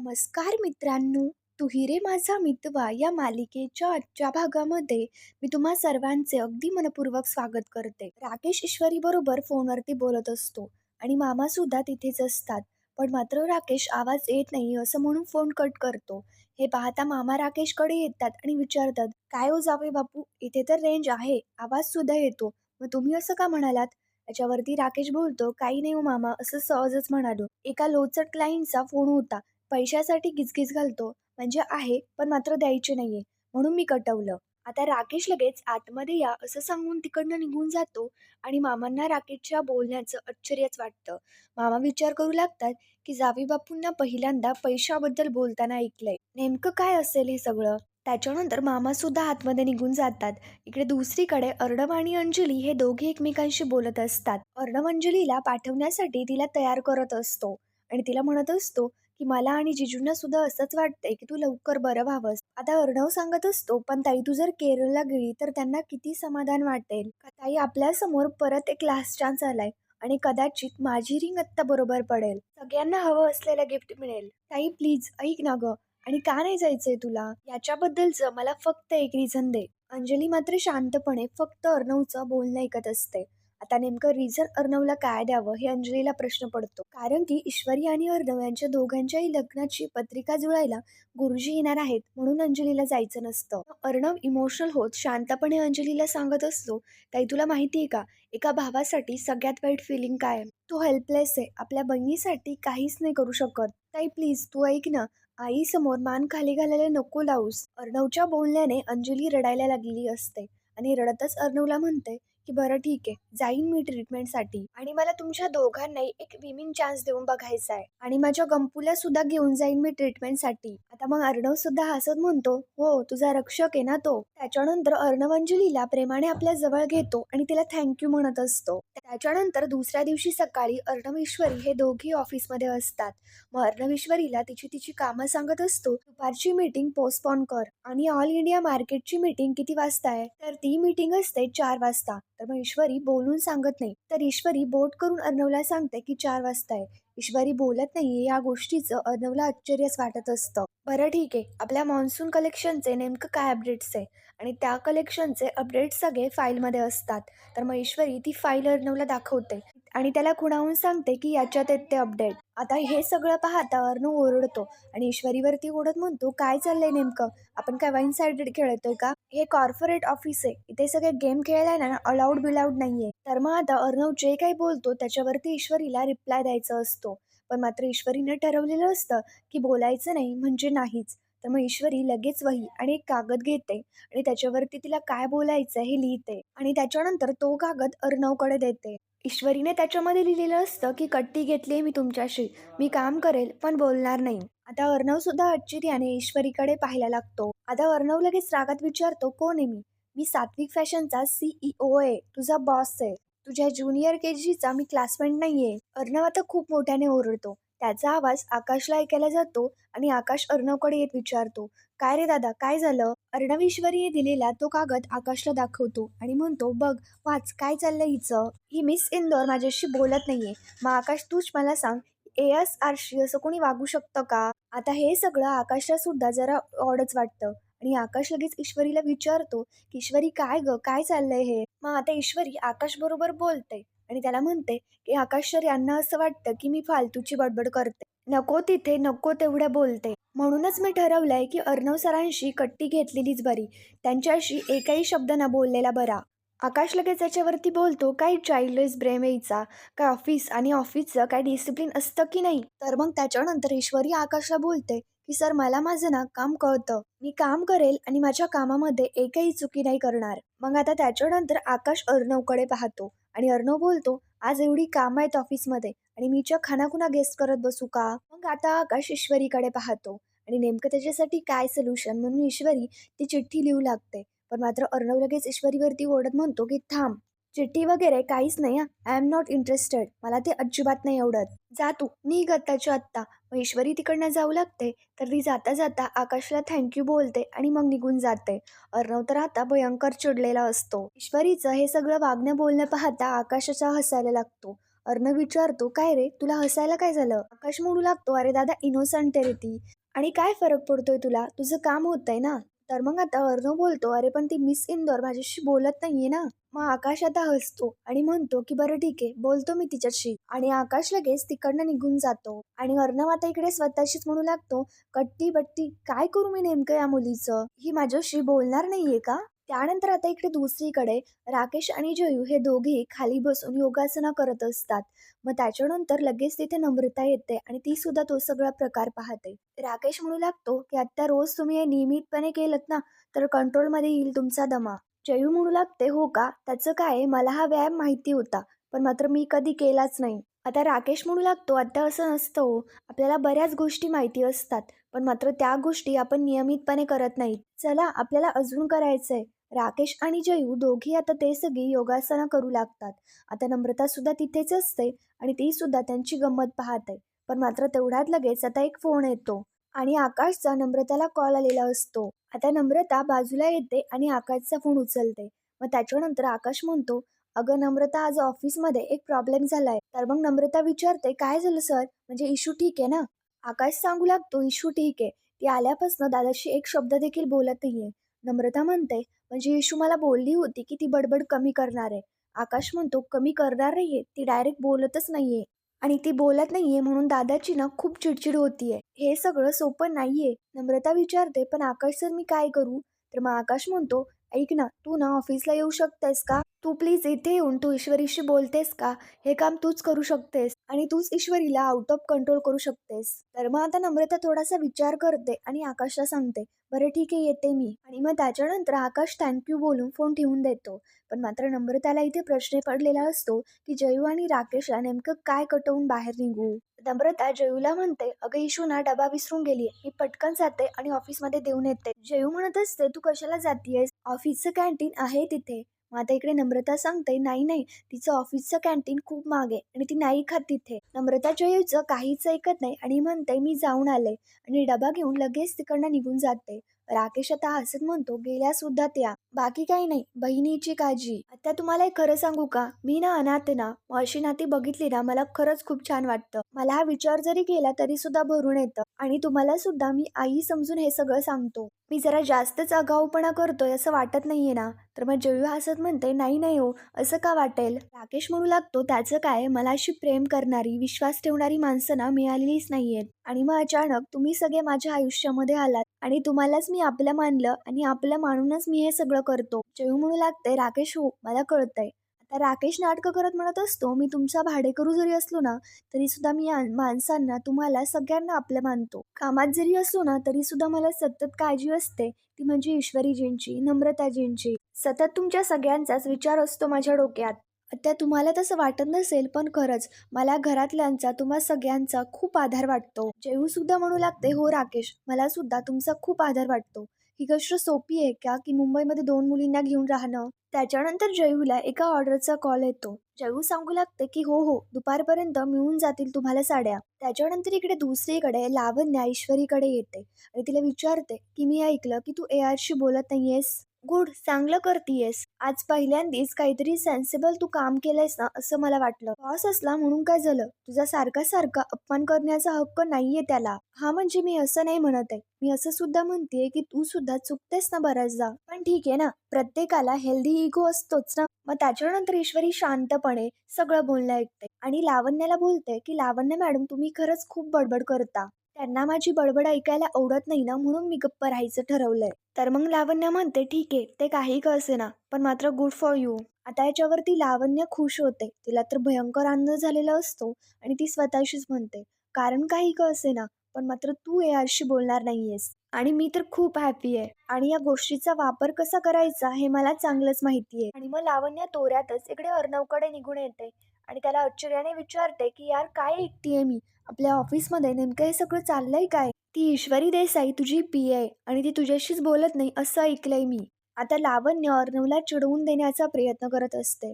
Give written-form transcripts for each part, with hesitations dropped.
नमस्कार मित्रांनो, तू रे माझा मितवा या मालिकेच्या आजच्या भागामध्ये मी तुम्हा सर्वांचे अगदी मनपूर्वक स्वागत करते. राकेश ईश्वरी बरोबर फोनवरती बोलत असतो आणि मामा सुद्धा तिथेच असतात. पण मात्र राकेश आवाज येत नाही असं म्हणून फोन कट करतो. हे पाहता मामा राकेशकडे येतात आणि विचारतात, काय हो जावे बापू, इथे तर रेंज आहे, आवाज सुद्धा येतो, मग तुम्ही असं का म्हणालात? त्याच्यावरती राकेश बोलतो, काही नाही हो मामा, असं सहजच म्हणालो. एका लोचट क्लायंटचा फोन होता, पैशासाठी गिचगिच घालतो म्हणजे आहे, पण मात्र द्यायचे नाहीये, म्हणून मी कटवलं. आता राकेश लगेच आतमध्ये या असं सांगून तिकडनं निघून जातो आणि मामांना राकेशच्या बोलण्याचं आश्चर्यच वाटतं. मामा विचार करू लागतात की जावे बापूंना पहिल्यांदा पैशाबद्दल बोलताना ऐकलंय, नेमकं काय असेल हे सगळं. त्याच्यानंतर मामा सुद्धा आतमध्ये निघून जातात. इकडे दुसरीकडे अर्णव आणि अंजली हे दोघे एकमेकांशी बोलत असतात. अर्णव अंजलीला पाठवण्यासाठी तिला तयार करत असतो आणि तिला म्हणत असतो की मला आणि जिजूंना सुद्धा असंच वाटतंय की तू लवकर बरं व्हावंस. आता अर्णव सांगत असतो, पण ताई तू जर केरळला गेली तर त्यांना किती समाधान वाटेल का ताई, आपल्या समोर परत एक लास्ट चान्स आलाय आणि कदाचित माझी रिंग आत्ता बरोबर पडेल, सगळ्यांना हवं असलेलं गिफ्ट मिळेल. ताई प्लीज ऐक ना ग, आणि का नाही जायचंय तुला, याच्याबद्दलचं मला फक्त एक रिझन दे. अंजली मात्र शांतपणे फक्त अर्णवचं बोलणं ऐकत असते. आता नेमकं रिझन अर्णवला काय द्यावं हे अंजलीला प्रश्न पडतो, कारण की ईश्वरी आणि अर्णव यांच्या दोघांच्याही लग्नाची पत्रिका जुळायला गुरुजी येणार आहेत, म्हणून अंजलीला जायचं नसतं. अर्णव इमोशनल होत शांतपणे अंजलीला सांगत असतो, ताई तुला माहितीये का, एका भावासाठी सगळ्यात वाईट फिलिंग काय, तो हेल्पलेस आहे, आपल्या बहिणीसाठी काहीच नाही करू शकत. ताई प्लीज तू ऐक ना, आई समोर मान खाली घालायला नको लावूस. अर्णवच्या बोलण्याने अंजली रडायला लागलेली असते आणि रडतच अर्णवला म्हणते की बरं ठीक आहे, जाईन मी ट्रीटमेंटसाठी, आणि मला तुमच्या दोघांनाही एक विमिंग चान्स देऊन बघायचा आहे, आणि माझ्या गंपूला सुद्धा घेऊन जाईन मी ट्रीटमेंटसाठी. आता मग अर्णव सुद्धा हसत म्हणतो, हो तुझा रक्षक आहे ना तो. त्याच्यानंतर अर्णव अंजलीला प्रेमाने आपल्या जवळ घेतो आणि तिला थँक्यू म्हणत असतो. त्याच्यानंतर दुसऱ्या दिवशी सकाळी अर्णव ईश्वरी हे दोघी ऑफिसमध्ये असतात. मग अर्णव ईश्वरीला तिची तिची कामं सांगत असतो, दुपारची मीटिंग पोस्टपोन कर, आणि ऑल इंडिया मार्केटची मीटिंग किती वाजता आहे, तर ती मीटिंग असते 4 वाजता. तर मग ईश्वरी बोलून सांगत नाही, तर ईश्वरी बोट करून अर्णवला सांगते की 4 वाजता आहे. ईश्वरी बोलत नाहीये या गोष्टीचं अर्णवला आश्चर्यच वाटत असतं. बरं ठीक आहे, आपल्या मॉन्सून कलेक्शनचे नेमकं काय अपडेट्स आहे, आणि त्या कलेक्शनचे अपडेट सगळे फाईलमध्ये असतात. तर मग ईश्वरी ती फाईल अर्णवला दाखवते आणि त्याला खुणावून सांगते की याच्यात आहेत ते अपडेट. आता हे सगळं पाहता अर्णव ओरडतो आणि ईश्वरीवरती ओढत म्हणतो, काय चाललंय नेमकं, आपण काय वाईन साइडेड खेळतोय का, हे कॉर्पोरेट ऑफिस आहे, इथे सगळे गेम खेळायला ना अलाउड बिलाउड नाहीये. तर मग आता अर्णव जे काही बोलतो त्याच्यावरती ईश्वरीला रिप्लाय द्यायचा असतो, पण मात्र ईश्वरीने ठरवलेलं असतं की बोलायचं नाही म्हणजे नाहीच. तर मग ईश्वरी लगेच वही आणि एक कागद घेते आणि त्याच्यावरती तिला काय बोलायचं हे लिहिते आणि त्याच्यानंतर तो कागद अर्णवकडे देते. ईश्वरीने त्याच्यामध्ये लिहिलेलं असतं की कट्टी घेतली मी तुमच्याशी, मी काम करेल पण बोलणार नाही. आता अर्णव सुद्धा आश्चर्याने ईश्वरीकडे पाहायला लागतो. आता अर्णव लगेच रागात विचारतो, कोण आहे मी, मी सात्विक फॅशनचा CEO आहे, तुझा बॉस आहे, तुझ्या ज्युनियर KGचा मी क्लासमेट नाहीये. अर्णव आता खूप मोठ्याने ओरडतो. त्याचा आवाज आकाशला ऐकायला जातो आणि आकाश अर्णवकडे येत विचारतो, काय रे दादा काय झालं. अर्णव ईश्वरीने दिलेला तो कागद आकाशला दाखवतो आणि म्हणतो, बघ वाच काय चाललंय हिचं, ही मिस इंदौर माझ्याशी बोलत नाहीये. मग आकाश तूच मला सांग, ASRशी असं कोणी वागू शकतं का. आता हे सगळं आकाशला सुद्धा जरा ऑडच वाटतं आणि आकाश लगेच ईश्वरीला विचारतो की ईश्वरी काय ग काय चाललंय हे. मग आता ईश्वरी आकाश बरोबर बोलते आणि त्याला म्हणते की आकाश सर यांना असं वाटतं की मी फालतूची बडबड करते, नको तिथे नको तेवढ्या बोलते, म्हणूनच मी ठरवलंय की अर्णव सरांशी कट्टी घेतलेलीच बरी, त्यांच्याशी एकही शब्द न बोललेला बरा. आकाश लगेच त्याच्यावरती बोलतो, काय चाइल्डलेस ब्रेम यायचा, काय ऑफिस आणि ऑफिसचं काय डिसिप्लिन असतं की नाही. तर मग त्याच्यानंतर ईश्वरी आकाशला बोलते की सर मला माझं ना काम कळतं, मी काम करेल आणि माझ्या कामामध्ये एकही चुकी नाही करणार. मग आता त्याच्यानंतर आकाश अर्णवकडे पाहतो आणि अर्णव बोलतो, आज एवढी कामं आहेत ऑफिसमध्ये आणि मीच्या खानाखुना गेस्ट करत बसू का. मग आता आकाश ईश्वरीकडे पाहतो आणि नेमकं त्याच्यासाठी काय सोल्युशन म्हणून ईश्वरी ती चिठ्ठी लिहू लागते. पण मात्र अर्णव लगेच ईश्वरीवरती ओढत म्हणतो की थांब, चिठ्ठी वगैरे काहीच नाही, आय एम नॉट इंटरेस्टेड, मला ते अजिबात नाही आवडत, जा तू निघ आत्ताच्या आत्ता. मग ईश्वरी तिकडनं जाऊ लागते तर ती जाता जाता आकाशला थँक्यू बोलते आणि मग निघून जाते. अर्णव तर आता भयंकर चिडलेला असतो. ईश्वरीचं हे सगळं वागणं बोलणं पाहता आकाशाचा हसायला लागतो. अर्णव विचारतो, काय रे तुला हसायला काय झालं. आकाश म्हणू लागतो, अरे दादा इनोसंट आहे रे ती, आणि काय फरक पडतोय तुला? तुझं काम होतंय ना. तर मग आता अर्णव बोलतो, "अरे पण ती मिस इंदौर माझ्याशी बोलत नाहीये ना." मग आकाश आता हसतो आणि म्हणतो, की "बरं ठीक आहे, बोलतो मी तिच्याशी." आणि आकाश लगेच तिकडनं निघून जातो. आणि अर्णव आता इकडे स्वतःशीच म्हणू लागतो, "कट्टी-बट्टी काय करू मी नेमकं या मुलीचं? ही माझ्याशी बोलणार नाहीये का?" त्यानंतर आता इकडे दुसरीकडे राकेश आणि जयू हे दोघेही खाली बसून योगासना करत असतात. मग त्याच्यानंतर लगेच तिथे नम्रता येते आणि ती सुद्धा तो सगळा प्रकार पाहते. राकेश म्हणू लागतो, की "आता रोज तुम्ही हे नियमितपणे केलत ना, तर कंट्रोलमध्ये येईल तुमचा दमा." जयू म्हणू लागते, "हो का? त्याचं काय आहे, मला हा व्यायाम माहिती होता, पण मात्र मी कधी केलाच नाही." आता राकेश म्हणू लागतो, "आता असं नसतं हो. आपल्याला बऱ्याच गोष्टी माहिती असतात, पण मात्र त्या गोष्टी आपण नियमितपणे करत नाहीत. चला, आपल्याला अजून करायचंय." राकेश आणि जयू दोघी आता ते सगळी योगासनं करू लागतात. आता नम्रता सुद्धा तिथेच असते आणि ती सुद्धा त्यांची गंमत पाहते. पण मात्र तेवढ्यात लगेच आता एक फोन येतो आणि आकाशचा नम्रताला कॉल आलेला असतो. आता नम्रता बाजूला येते आणि आकाशचा फोन उचलते. मग त्याच्यानंतर आकाश म्हणतो, "अगं नम्रता, आज ऑफिसमध्ये एक प्रॉब्लेम झालाय." तर मग नम्रता विचारते, "काय झालं सर? म्हणजे इश्यू ठीक आहे ना?" आकाश सांगू लागतो, "इश्यू ठीक आहे. ती आल्यापासून दादाशी एक शब्द देखील बोलत नाहीये." नम्रता म्हणते, "म्हणजे इशू मला बोलली होती की ती बडबड कमी करणार आहे." आकाश म्हणतो, "कमी करणार नाहीये, ती डायरेक्ट बोलतच नाहीये. आणि ती बोलत नाहीये म्हणून दादाची ना खूप चिडचिड होतीये. हे सगळं सोपं नाहीये." नम्रता विचारते, "पण आकाश सर, मी काय करू?" तर मग आकाश म्हणतो, "ऐक ना, तू ना ऑफिसला येऊ शकतेस का? तू प्लीज इथे येऊन तू ईश्वरीशी बोलतेस का? हे काम तूच करू शकतेस आणि तूच ईश्वरीला आउट ऑफ कंट्रोल करू शकतेस." तर मग आता नम्रता थोडासा विचार करते आणि आकाशला सांगते, "बरं ठीक आहे, येते मी." आणि मग त्याच्यानंतर आकाश थँक यू बोलून फोन ठेवून देतो. पण मात्र नम्रताला इथे प्रश्न पडलेला असतो, की जयू आणि राकेशला नेमकं काय कटवून बाहेर निघू? नम्रता जयूला म्हणते, "अगं इशू ना डबा विसरून गेलीये. मी पटकन जाते आणि ऑफिसमध्ये देऊन येते." जयू म्हणत असते, "तू कशाला जातीयेस? ऑफिसचं कॅन्टीन आहे तिथे." मग आता इकडे नम्रता सांगते, "नाही नाही, तिचं ऑफिसचं कॅन्टीन खूप मागे आणि ती नाही खात तिथे." नम्रता जयूचं काहीच ऐकत नाही आणि म्हणते, "मी जाऊन आले." आणि डबा घेऊन लगेच तिकडनं निघून जाते. राकेश आता हसत म्हणतो, "गेल्या सुद्धा त्या. बाकी काही नाही, बहिणीची काळजी." आता तुम्हाला एक खरं सांगू का? मी ना अनाथ आहे ना, मग अशी नाती बघितली ना मला खरंच खूप छान वाटतं. मला हा विचार जरी केला तरी सुद्धा भरून येतं आणि तुम्हाला सुद्धा मी आई समजून हे सगळं सांगतो. मी जरा जास्तच आगाऊपणा करतोय असं वाटत नाहीये ना? तर मग जयू हसत म्हणते, "नाही नाही हो, असं का वाटेल?" राकेश म्हणू लागतो, "त्याचं काय, मला अशी प्रेम करणारी, विश्वास ठेवणारी माणसं ना मिळालेलीच नाहीयेत. आणि मग अचानक तुम्ही सगळे माझ्या आयुष्यामध्ये आलात आणि तुम्हालाच मी आपलं मानलं आणि आपलं मानूनच मी हे सगळं करतो." जयू म्हणू लागते, "राकेश हो, मला कळतंय." आता राकेश नाटकं करत म्हणत असतो, "मी तुमचा भाडेकरू जरी असलो ना, तरी सुद्धा मी माणसांना, तुम्हाला सगळ्यांना आपलं मानतो. कामात जरी असलो ना, तरी सुद्धा मला सतत काळजी असते, ती म्हणजे ईश्वरीजींची, नम्रताजींची. सतत तुमच्या सगळ्यांचाच विचार असतो माझ्या डोक्यात." आता तुम्हाला तसं वाटत नसेल, पण खरंच मला घरातल्यांचा, तुम्हा सगळ्यांचा खूप आधार वाटतो. जयू सुद्धा म्हणू लागते, "हो राकेश, मला सुद्धा तुमचा खूप आधार वाटतो." ही गोष्ट सोपी आहे का, की मुंबईमध्ये 2 मुलींना घेऊन राहणं? त्याच्यानंतर जयूला एका ऑर्डरचा कॉल येतो. जयू सांगू लागते, की "हो, हो, दुपारपर्यंत मिळून जातील तुम्हाला साड्या." त्याच्यानंतर इकडे दुसरीकडे लावण्या ईश्वरीकडे येते आणि तिला विचारते, की "मी ऐकलं, की तू ARशी बोलत नाहीयेस. गुड, चांगलं करतीयेस. आज पहिल्यांदाच काहीतरी सेन्सिबल तू काम केलंयस ना, असं मला वाटलं. बॉस असला म्हणून काय झालं? तुझा सारखा अपमान करण्याचा हक्क नाहीये त्याला." "हा, म्हणजे मी असं नाही म्हणत आहे. मी असं सुद्धा म्हणतेय, की तू सुद्धा चुकतेस ना बऱ्याचदा. पण ठीक आहे ना, प्रत्येकाला हेल्दी इगो असतोच ना." मग त्याच्यानंतर ईश्वरी शांतपणे सगळं बोलणं ऐकते आणि लावण्याला बोलते, की "लावण्य मॅडम, तुम्ही खरंच खूप बडबड करता. त्यांना माझी बडबड ऐकायला आवडत नाही ना, म्हणून मी गप्प राहायचं ठरवलंय." तर मग लावण्य म्हणते, "ठीक आहे, ते काही का असेना, पण मात्र गुड फॉर यू." आता याच्यावरती लावण्य खुश होते. तिला तर भयंकर आनंद झालेला असतो आणि ती स्वतःशीच म्हणते, "कारण काही का असेना, पण मात्र तू ARशी बोलणार नाहीयेस आणि मी तर खूप हॅपी आहे आणि या गोष्टीचा वापर कसा करायचा हे मला चांगलंच माहिती आहे." आणि मग लावण्य तोऱ्यातच इकडे अर्णवकडे निघून येते आणि त्याला आश्चर्याने विचारते, की "यार, काय ऐकतेय मी? आपल्या ऑफिसमध्ये नेमकं हे सगळं चाललंय काय? ती ईश्वरी देसाई तुझी PA आहे आणि ती तुझ्याशीच बोलत नाही असं ऐकलंय मी." आता लावण्य अर्णवला चिडवून देण्याचा प्रयत्न करत असते.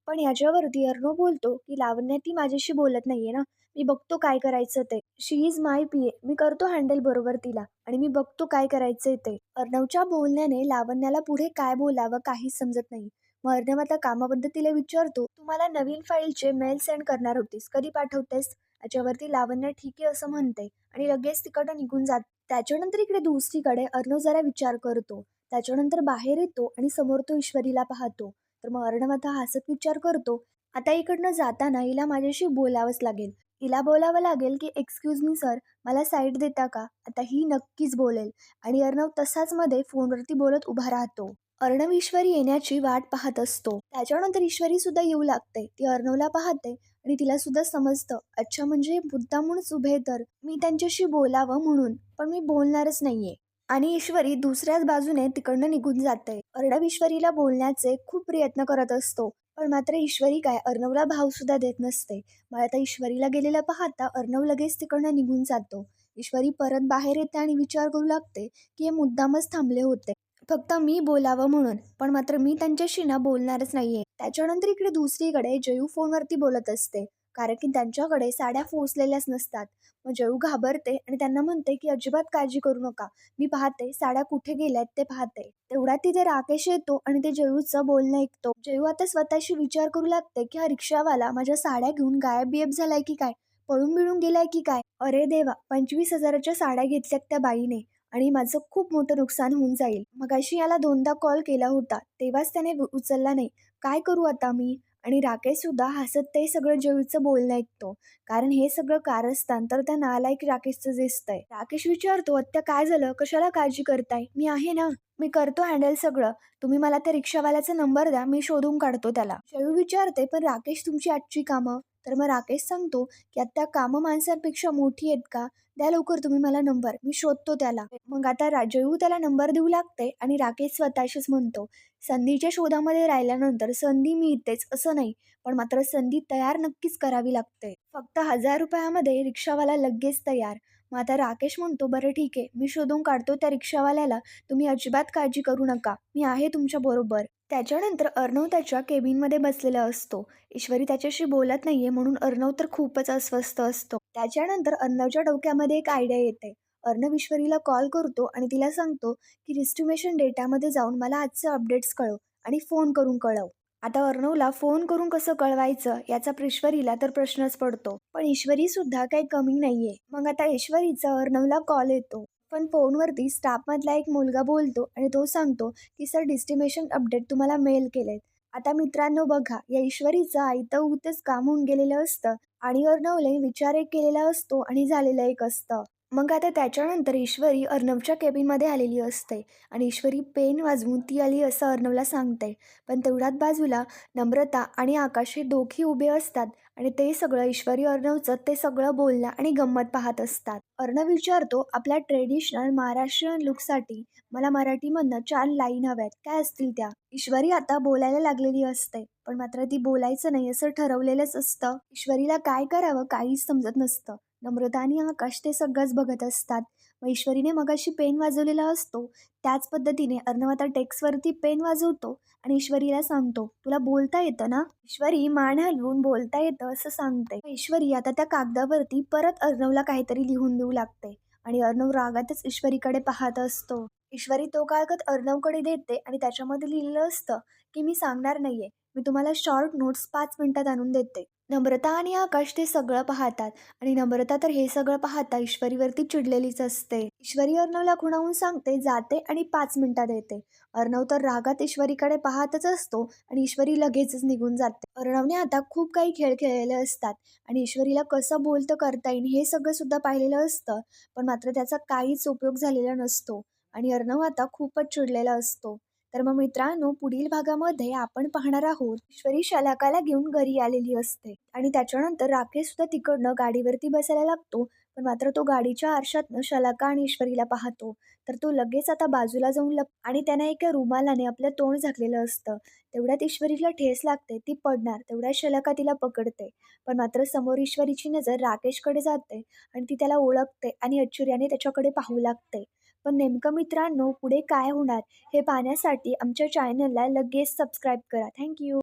पण याच्यावरती अर्णव बोलतो, की "लावण्य, ती माझ्याशी बोलत नाहीये ना. मी बघतो काय करायचं ते. शी इज माय PA. मी करतो हँडल बरोबर तिला आणि मी बघतो काय करायचंय ते." अर्णवच्या बोलण्याने लावण्याला पुढे काय बोलावं काहीच समजत नाही. मग अर्णव आता कामाबद्दल तिला विचारतो, "तू मला नवीन फाईलचे मेल सेंड करणार होतीस. कधी पाठवतेस?" याच्यावरती लावण्य ठीक आहे असं म्हणते आणि लगेच तिकडं निघून जाते. त्याच्यानंतर इकडे दुसरीकडे अर्णव जरा विचार करतो. त्याच्यानंतर बाहेर येतो आणि समोर तो ईश्वरीला पाहतो. तर मग अर्णव आता हसत विचार करतो, आता इकडनं जाताना हिला माझ्याशी बोलावंच लागेल. हिला बोलावं लागेल, की "एक्सक्यूज मी सर, मला साईड देता का?" आता ही नक्कीच बोलेल आणि अर्णव तसाच मध्ये फोनवरती बोलत उभा राहतो. अर्णव ईश्वरी येण्याची वाट पाहत असतो. त्याच्यानंतर ईश्वरी सुद्धा येऊ लागते. ती अर्णवला पाहते आणि तिला सुद्धा समजतं, अच्छा म्हणजे मुद्दामूनच उभे तर मी त्यांच्याशी बोलावं म्हणून, पण मी बोलणारच नाहीये. आणि ईश्वरी दुसऱ्याच बाजूने तिकडनं निघून जाते. अर्णव ईश्वरीला बोलण्याचे खूप प्रयत्न करत असतो, पण मात्र ईश्वरी काय अर्णवला भाव सुद्धा देत नसते. मग आता ईश्वरीला गेलेलं पाहता अर्णव लगेच तिकडनं निघून जातो. ईश्वरी परत बाहेर येते आणि विचार करू लागते, की हे मुद्दामच थांबले होते, फक्त मी बोलावं म्हणून, पण मात्र मी त्यांच्याशी ना बोलणारच नाहीये. त्याच्यानंतर इकडे दुसरीकडे जयू फोनवरती बोलत असते, कारण की त्यांच्याकडे साड्या पोहोचलेल्याच नसतात. मग जयू घाबरते आणि त्यांना म्हणते, की अजिबात काळजी करू नका, मी पाहते साड्या कुठे गेल्यात ते पाहते. तेवढ्यात तिथे राकेश येतो आणि ते जयूचं बोलणं ऐकतो. जयू आता स्वतःशी विचार करू लागते, की हा रिक्षावाला माझ्या साड्या घेऊन गायब बियब झालाय की काय, पळून बिळून गेलाय की काय. अरे देवा, 25,000च्या साड्या घेतल्यात त्या बाईने आणि माझं खूप मोठं नुकसान होऊन जाईल. मगाशी याला 2दा कॉल केला होता, तेव्हाच त्याने उचलला नाही. काय करू आता मी? आणि राकेश सुद्धा हसत ते सगळं जयूचं बोलणं ऐकतो. कारण हे सगळं कारस्थान तर त्या नालायक राकेशचं दिसतंय. राकेश विचारतो, "आत्या काय झालं? कशाला काळजी करताय? मी आहे ना. मी करतो हँडल सगळं. तुम्ही मला त्या रिक्षावाल्याचा नंबर द्या, मी शोधून काढतो त्याला." जयू विचारते, "पण राकेश तुमची आजची कामं?" तर मग राकेश सांगतो, की "आत्या कामं माणसांपेक्षा मोठी आहेत का? द्या लवकर तुम्ही मला नंबर, मी शोधतो त्याला." मग आता जयू त्याला नंबर देऊ लागते आणि राकेश स्वतःशीच म्हणतो, संधीच्या शोधामध्ये राहिल्यानंतर संधी मिळतेच असं नाही, पण मात्र संधी तयार नक्कीच करावी लागते. फक्त 1,000 रुपयामध्ये रिक्षावाला लगेच तयार. मग आता राकेश म्हणतो, बरं ठीक आहे, मी शोधून काढतो त्या रिक्षावाल्याला, तुम्ही अजिबात काळजी करू नका, मी आहे तुमच्या बरोबर. त्याच्यानंतर अर्णव त्याच्या केबिनमध्ये बसलेला असतो. ईश्वरी त्याच्याशी बोलत नाहीये म्हणून अर्णव तर खूपच अस्वस्थ असतो. त्याच्यानंतर अर्णवच्या डोक्यामध्ये एक आयडिया येते. अर्णव ईश्वरीला कॉल करतो आणि तिला सांगतो, की रिस्टिमेशन डेटामध्ये जाऊन मला आजचे अपडेट्स कळव आणि फोन करून कळव. आता अर्णवला फोन करून कसं कळवायचं याचा ईश्वरीला तर प्रश्नच पडतो. पण ईश्वरी सुद्धा काही कमी नाहीये. मग आता ईश्वरीचा अर्णवला कॉल येतो. पण फोनवरती स्टाफमधला एक मुलगा बोलतो आणि तो सांगतो, की सर डिस्टिमेशन अपडेट तुम्हाला मेल केलेत. आता मित्रांनो बघा, या ईश्वरीचं आयतं उगीचच काम होऊन गेलेलं असतं आणि अर्णवने विचार एक केलेला असतो आणि झालेलं एक असतं. मग आता त्याच्यानंतर ईश्वरी अर्णवच्या केबिनमध्ये आलेली असते आणि ईश्वरी पेन वाजवून ती आली असं अर्णवला सांगते. पण तेवढ्याच बाजूला नम्रता आणि आकाश हे दोघी उभे असतात आणि ते सगळं ईश्वरी अर्णवचं ते सगळं बोलणं आणि गंमत पाहत असतात. अर्णव विचारतो, आपल्या ट्रेडिशनल महाराष्ट्रीयन लुकसाठी मला मराठीमधनं 4 लाईन हव्यात, काय असतील त्या? ईश्वरी आता बोलायला लागलेली असते, पण मात्र ती बोलायचं नाही असं ठरवलेलंच असतं. ईश्वरीला काय करावं काहीच समजत नसतं. नम्रता आणि आकाश ते सगळंच बघत असतात. मग ईश्वरीने मगाशी पेन वाजवलेला असतो, त्याच पद्धतीने अर्णव आता डेस्कवरती पेन वाजवतो आणि ईश्वरीला सांगतो, तुला बोलता येतं ना? ईश्वरी मान हलवून बोलता येतं असं सांगते. मग ईश्वरी आता त्या कागदावरती परत अर्णवला काहीतरी लिहून देऊ लागते आणि अर्णव रागातच ईश्वरीकडे पाहत असतो. ईश्वरी तो कागद अर्णवकडे देते आणि त्याच्यामध्ये लिहिलेलं असतं, की मी सांगणार नाहीये, मी तुम्हाला शॉर्ट नोट्स 5 मिनिटात आणून देते. नम्रता आणि आकाश ते सगळं पाहतात आणि नम्रता तर हे सगळं पाहता ईश्वरीवरती चिडलेलीच असते. ईश्वरी अर्णवला खुणावून सांगते, जाते आणि 5 मिनिटात येते. अर्णव तर रागात ईश्वरीकडे पाहतच असतो आणि ईश्वरी लगेचच निघून जाते. अर्णवने आता खूप काही खेळ खेळलेले असतात आणि ईश्वरीला कसं बोलतं करता येईल हे सगळं सुद्धा पाहिलेलं असतं, पण मात्र त्याचा काहीच उपयोग झालेला नसतो आणि अर्णव आता खूपच चिडलेला असतो. तर मग मित्रांनो, पुढील भागामध्ये आपण पाहणार आहोत, ईश्वरी शलाकाला घेऊन घरी आलेली असते आणि त्याच्यानंतर राकेश सुद्धा तिकडनं गाडीवरती बसायला लागतो. पण मात्र तो गाडीच्या आरशातनं शलाका आणि ईश्वरीला पाहतो. तर तो लगेच आता बाजूला जाऊन आणि त्याने एका रुमालाने आपलं तोंड झाकलेलं असतं. तेवढ्यात ईश्वरीला ठेस लागते, ती पडणार. तेवढ्यात शलाका तिला पकडते. पण मात्र समोर ईश्वरीची नजर राकेशकडे जाते आणि ती त्याला ओळखते आणि आश्चर्याने त्याच्याकडे पाहू लागते. पण नेमकं मित्रांनो, पुढे काय होणार हे पाहण्यासाठी आमच्या चॅनलला लगेच सबस्क्राईब करा. Thank you.